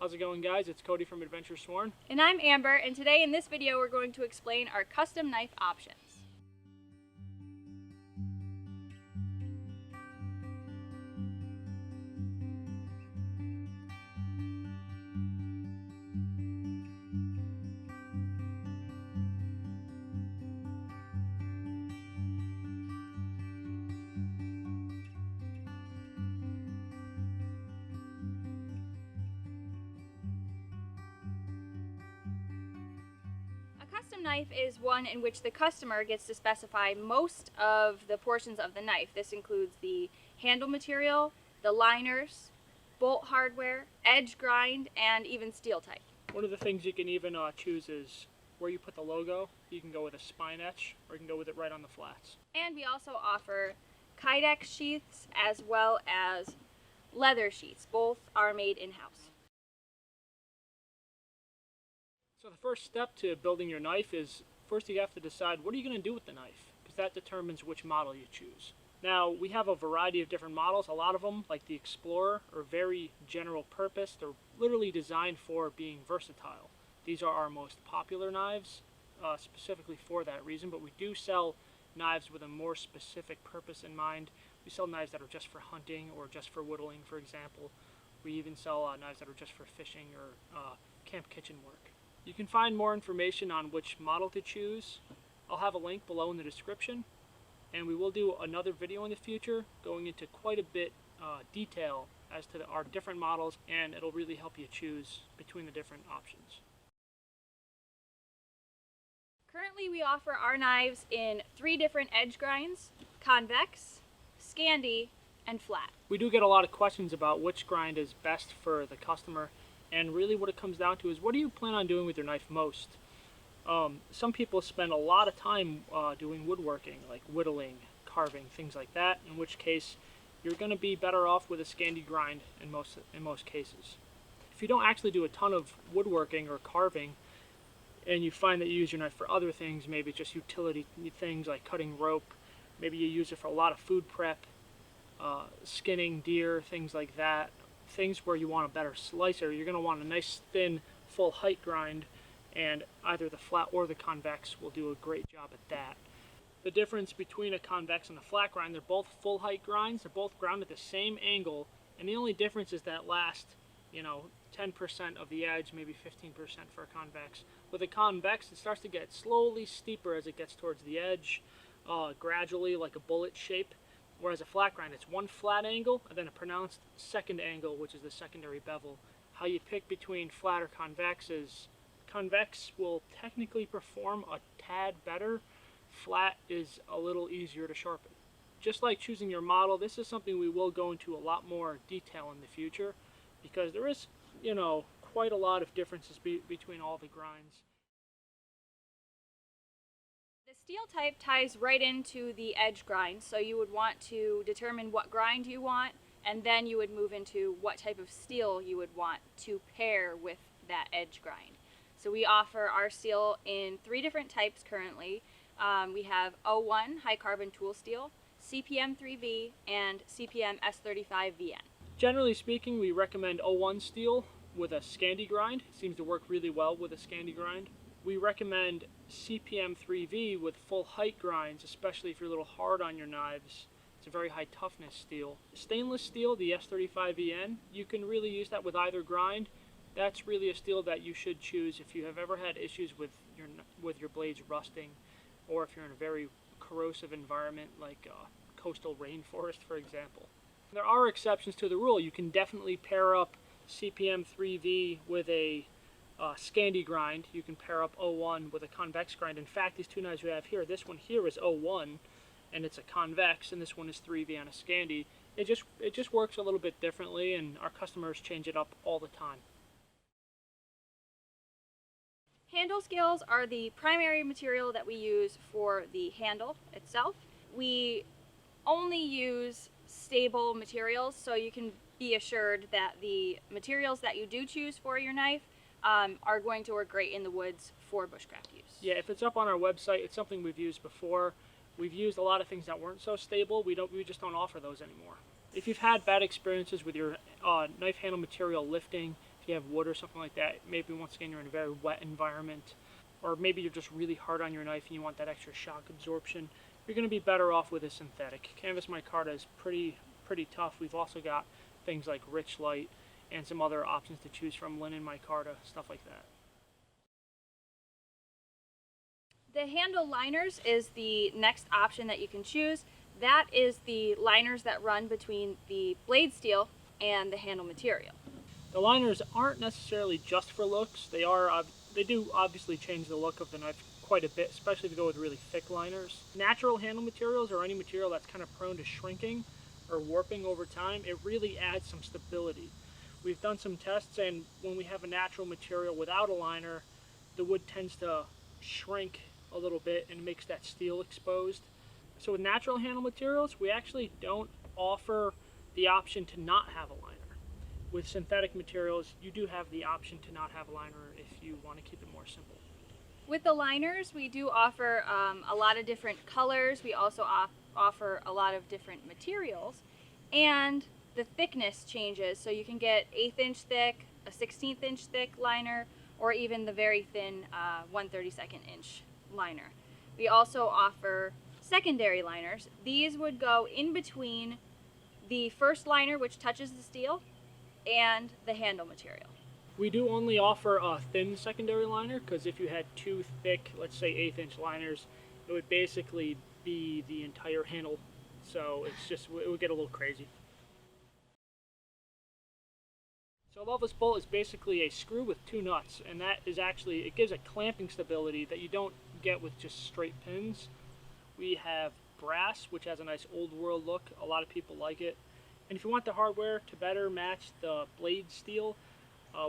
How's it going, guys? It's Cody from Adventure Sworn. And I'm Amber, and today in this video we're going to explain our custom knife options. A custom knife is one in which the customer gets to specify most of the portions of the knife. This includes the handle material, the liners, bolt hardware, edge grind, and even steel type. One of the things you can even choose is where you put the logo. You can go with a spine etch, or you can go with it right on the flats. And we also offer Kydex sheaths as well as leather sheaths. Both are made in-house. So the first step to building your knife is, first you have to decide what are you going to do with the knife, because that determines which model you choose. Now, we have a variety of different models. A lot of them, like the Explorer, are very general purpose. They're literally designed for being versatile. These are our most popular knives, specifically for that reason, but we do sell knives with a more specific purpose in mind. We sell knives that are just for hunting or just for whittling, for example. We even sell knives that are just for fishing or camp kitchen work. You can find more information on which model to choose. I'll have a link below in the description, and we will do another video in the future going into quite a bit detail as to our different models, and it'll really help you choose between the different options. Currently we offer our knives in 3 different edge grinds: convex, Scandi, and flat. We do get a lot of questions about which grind is best for the customer, and really what it comes down to is, what do you plan on doing with your knife most? Some people spend a lot of time doing woodworking, like whittling, carving, things like that, in which case you're going to be better off with a Scandi grind in most cases. If you don't actually do a ton of woodworking or carving, and you find that you use your knife for other things, maybe just utility things like cutting rope, maybe you use it for a lot of food prep, skinning deer, things like that, things where you want a better slicer, you're going to want a nice thin full height grind, and either the flat or the convex will do a great job at that. The difference between a convex and a flat grind, they're both full height grinds, they're both ground at the same angle, and the only difference is that last 10% of the edge, maybe 15% for a convex. With a convex, it starts to get slowly steeper as it gets towards the edge, gradually like a bullet shape. Whereas a flat grind, it's one flat angle and then a pronounced second angle, which is the secondary bevel. How you pick between flat or convex is, convex will technically perform a tad better. Flat is a little easier to sharpen. Just like choosing your model, this is something we will go into a lot more detail in the future, because there is, quite a lot of differences between all the grinds. The steel type ties right into the edge grind, so you would want to determine what grind you want, and then you would move into what type of steel you would want to pair with that edge grind. So we offer our steel in 3 different types currently. We have O1 high carbon tool steel, CPM 3V, and CPM S35VN. Generally speaking, we recommend O1 steel with a Scandi grind. It seems to work really well with a Scandi grind. We recommend CPM 3V with full height grinds, especially if you're a little hard on your knives. It's a very high toughness steel. Stainless steel, the S35VN, you can really use that with either grind. That's really a steel that you should choose if you have ever had issues with your blades rusting, or if you're in a very corrosive environment like coastal rainforest, for example. There are exceptions to the rule. You can definitely pair up CPM 3V with a Scandi grind. You can pair up O1 with a convex grind. In fact, these 2 knives we have here, this one here is O1 and it's a convex, and this one is 3V on a Scandi. It just works a little bit differently, and our customers change it up all the time. Handle scales are the primary material that we use for the handle itself. We only use stable materials, so you can be assured that the materials that you do choose for your knife are going to work great in the woods for bushcraft use. Yeah, if it's up on our website, it's something we've used before. We've used a lot of things that weren't so stable. We just don't offer those anymore. If you've had bad experiences with your knife handle material lifting, If you have wood or something like that, maybe once again you're in a very wet environment, or maybe you're just really hard on your knife and you want that extra shock absorption, you're going to be better off with a synthetic. Canvas micarta is pretty tough. We've also got things like Rich Light and some other options to choose from, linen micarta, stuff like that. The handle liners is the next option that you can choose. That is the liners that run between the blade steel and the handle material. The liners aren't necessarily just for looks. They do obviously change the look of the knife quite a bit, especially if you go with really thick liners. Natural handle materials, or any material that's kind of prone to shrinking or warping over time, it really adds some stability. We've done some tests, and when we have a natural material without a liner, the wood tends to shrink a little bit and makes that steel exposed. So with natural handle materials, we actually don't offer the option to not have a liner. With synthetic materials, you do have the option to not have a liner if you want to keep it more simple. With the liners, we do offer a lot of different colors. We also offer a lot of different materials, and the thickness changes. So you can get 1/8 inch thick, a 1/16 inch thick liner, or even the very thin 1/32 inch liner. We also offer secondary liners. These would go in between the first liner, which touches the steel, and the handle material. We do only offer a thin secondary liner, because if you had two thick, let's say 1/8 inch liners, it would basically be the entire handle. So it would get a little crazy. So a loveless bolt is basically a screw with two nuts, and that is actually, it gives a clamping stability that you don't get with just straight pins. We have brass, which has a nice old world look. A lot of people like it. And if you want the hardware to better match the blade steel,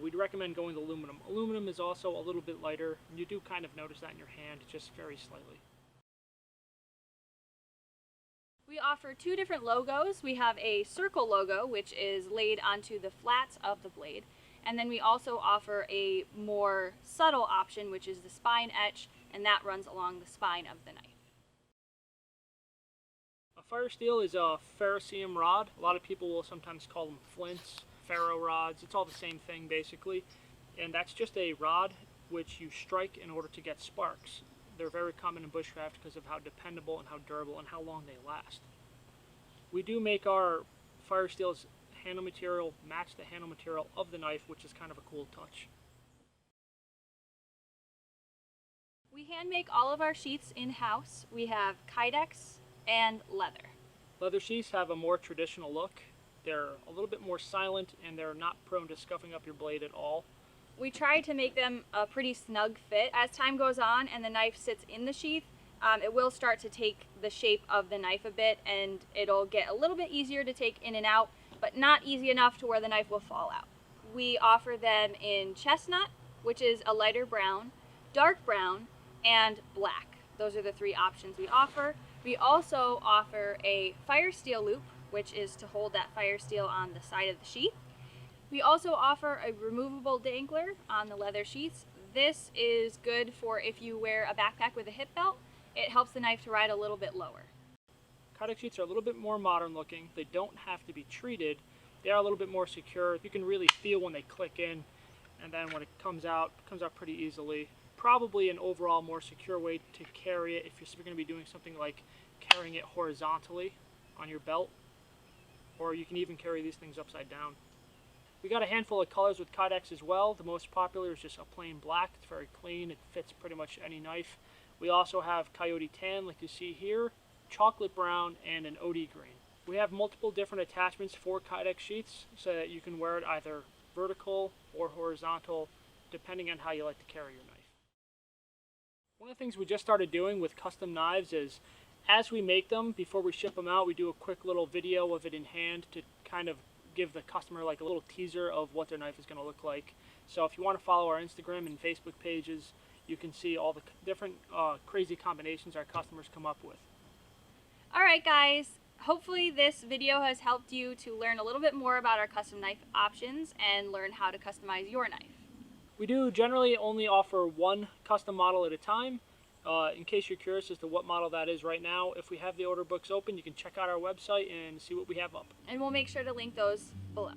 we'd recommend going with aluminum. Aluminum is also a little bit lighter, and you do kind of notice that in your hand, just very slightly. We offer two different logos. We have a circle logo, which is laid onto the flats of the blade. And then we also offer a more subtle option, which is the spine etch, and that runs along the spine of the knife. A firesteel is a ferrocerium rod. A lot of people will sometimes call them flints, ferro rods. It's all the same thing basically. And that's just a rod which you strike in order to get sparks. They're very common in bushcraft because of how dependable and how durable and how long they last. We do make our firesteel's handle material match the handle material of the knife, which is kind of a cool touch. We hand make all of our sheaths in-house. We have kydex and leather. Leather sheaths have a more traditional look. They're a little bit more silent, and they're not prone to scuffing up your blade at all. We try to make them a pretty snug fit. As time goes on and the knife sits in the sheath, it will start to take the shape of the knife a bit, and it'll get a little bit easier to take in and out, but not easy enough to where the knife will fall out. We offer them in chestnut, which is a lighter brown, dark brown, and black. Those are the three options we offer. We also offer a firesteel loop, which is to hold that firesteel on the side of the sheath. We also offer a removable dangler on the leather sheaths. This is good for if you wear a backpack with a hip belt. It helps the knife to ride a little bit lower. Kydex sheaths are a little bit more modern looking. They don't have to be treated. They are a little bit more secure. You can really feel when they click in, and then when it comes out pretty easily. Probably an overall more secure way to carry it if you're going to be doing something like carrying it horizontally on your belt, or you can even carry these things upside down. We got a handful of colors with Kydex as well. The most popular is just a plain black. It's very clean. It fits pretty much any knife. We also have coyote tan, like you see here, chocolate brown, and an OD green. We have multiple different attachments for Kydex sheaths so that you can wear it either vertical or horizontal, depending on how you like to carry your knife. One of the things we just started doing with custom knives is, as we make them, before we ship them out, we do a quick little video of it in hand to kind of give the customer like a little teaser of what their knife is going to look like. So if you want to follow our Instagram and Facebook pages, you can see all the different crazy combinations our customers come up with. Alright guys, hopefully this video has helped you to learn a little bit more about our custom knife options and learn how to customize your knife. We do generally only offer one custom model at a time. In case you're curious as to what model that is right now, if we have the order books open, you can check out our website and see what we have up. And we'll make sure to link those below.